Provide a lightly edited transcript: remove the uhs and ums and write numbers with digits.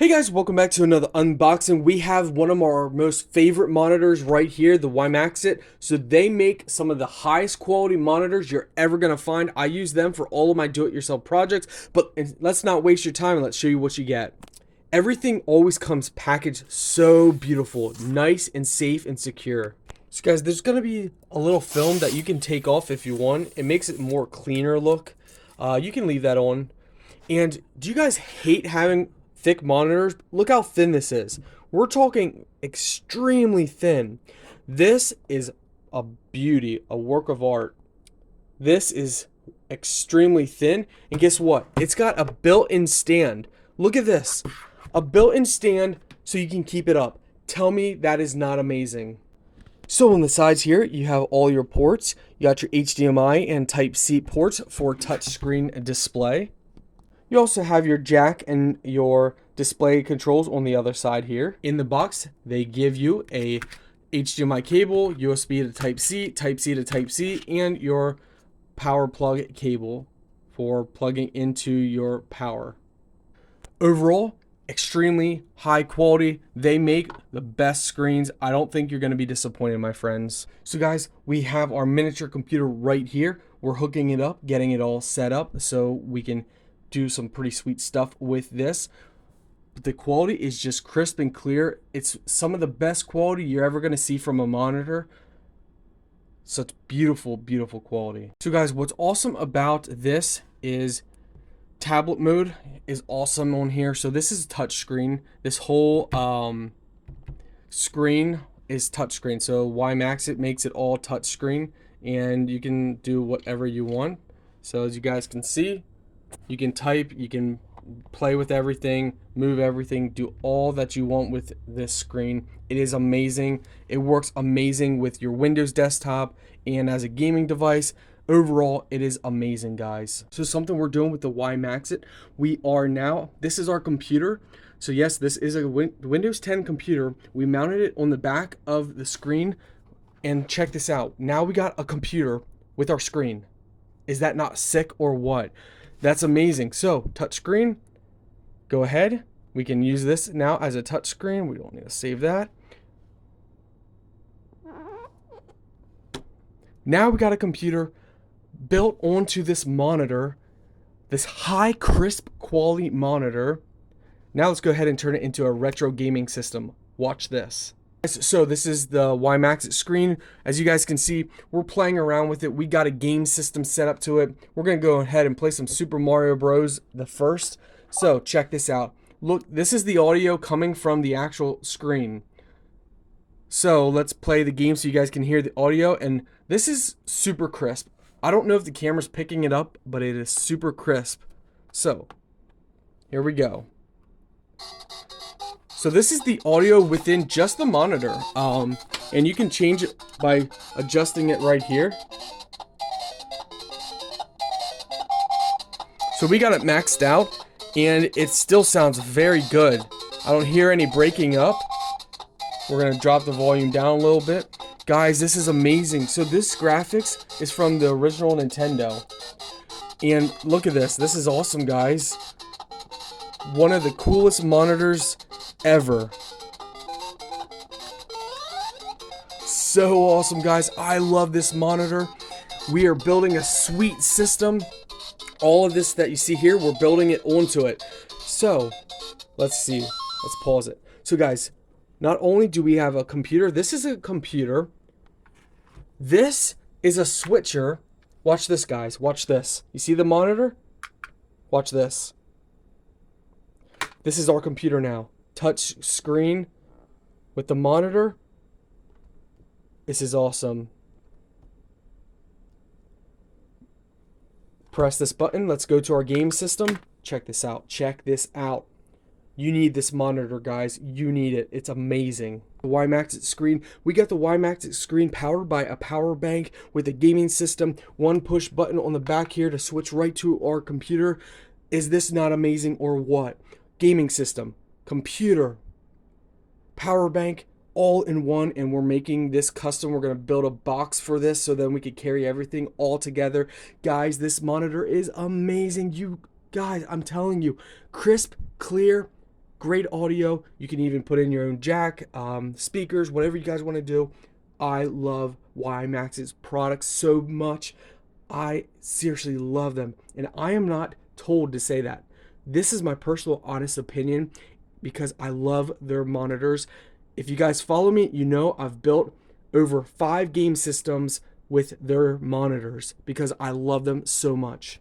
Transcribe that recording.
Hey guys, welcome back to another unboxing. We have one of our most favorite monitors right here, the WIMAXIT. So they make some of the highest quality monitors you're ever going to find. I use them for all of my do-it-yourself projects, but let's not waste your time and let's show you what you get. Everything always comes packaged so beautiful, nice and safe and secure. So guys, there's going to be a little film that you can take off if you want. It makes it more cleaner look. You can leave that on. And do you guys hate having thick monitors? Look how thin this is. We're talking extremely thin. This is a beauty, a work of art. This is extremely thin, and guess what? It's got a built-in stand. Look at this. A built-in stand so you can keep it up. Tell me that is not amazing. So on the sides here, you have all your ports. You got your HDMI and Type-C ports for touchscreen display. You also have your jack and your display controls on the other side here. In the box, they give you a HDMI cable, USB to Type-C, Type-C to Type-C, and your power plug cable for plugging into your power. Overall, extremely high quality. They make the best screens. I don't think you're going to be disappointed, my friends. So guys, we have our miniature computer right here. We're hooking it up, getting it all set up so we can do some pretty sweet stuff with this. But the quality is just crisp and clear. It's some of the best quality you're ever going to see from a monitor. Such beautiful, beautiful quality. So guys, what's awesome about this is tablet mode is awesome on here. So this is touchscreen. This whole screen is touchscreen. So WIMAXIT makes it all touchscreen, and you can do whatever you want. So as you guys can see, you can type, you can play with everything, move everything, do all that you want with this screen. It is amazing. It works amazing with your Windows desktop and as a gaming device. Overall, it is amazing, guys. So something we're doing with the WIMAXIT, this is our computer. So yes, this is a Windows 10 computer. We mounted it on the back of the screen, and check this out. Now we got a computer with our screen. Is that not sick or what? That's amazing. So touchscreen, go ahead. We can use this now as a touchscreen. We don't need to save that. Now we got a computer built onto this monitor, this high crisp quality monitor. Now let's go ahead and turn it into a retro gaming system. Watch this. So this is the WIMAXIT screen. As you guys can see, we're playing around with it. We got a game system set up to it. We're going to go ahead and play some Super Mario Bros. The first. So check this out. Look, this is the audio coming from the actual screen. So let's play the game so you guys can hear the audio. And this is super crisp. I don't know if the camera's picking it up, but it is super crisp. So here we go. So this is the audio within just the monitor, and you can change it by adjusting it right here. So we got it maxed out, and it still sounds very good. I don't hear any breaking up. We're gonna drop the volume down a little bit. Guys, this is amazing. So this graphics is from the original Nintendo. And look at this. This is awesome, guys. One of the coolest monitors ever. So awesome, guys. I love this monitor. We are building a sweet system. All of this that you see here, we're building it onto it. So let's see. Let's pause it. So guys, not only do we have a computer, this is a computer. This is a switcher. Watch this, guys. Watch this. You see the monitor? Watch this. This is our computer now. Touch screen with the monitor. This is awesome. Press this button. Let's go to our game system. Check this out. Check this out. You need this monitor, guys. You need it. It's amazing. The WIMAXIT screen. We got the WIMAXIT screen powered by a power bank with a gaming system. One push button on the back here to switch right to our computer. Is this not amazing or what? Gaming system, computer, power bank, all in one, and we're making this custom. We're going to build a box for this so then we could carry everything all together. Guys, this monitor is amazing. You guys, I'm telling you, crisp, clear, great audio. You can even put in your own jack, speakers, whatever you guys want to do. I love WIMAXIT's products so much. I seriously love them, and I am not told to say that. This is my personal honest opinion because I love their monitors. If you guys follow me, you know I've built over 5 game systems with their monitors because I love them so much.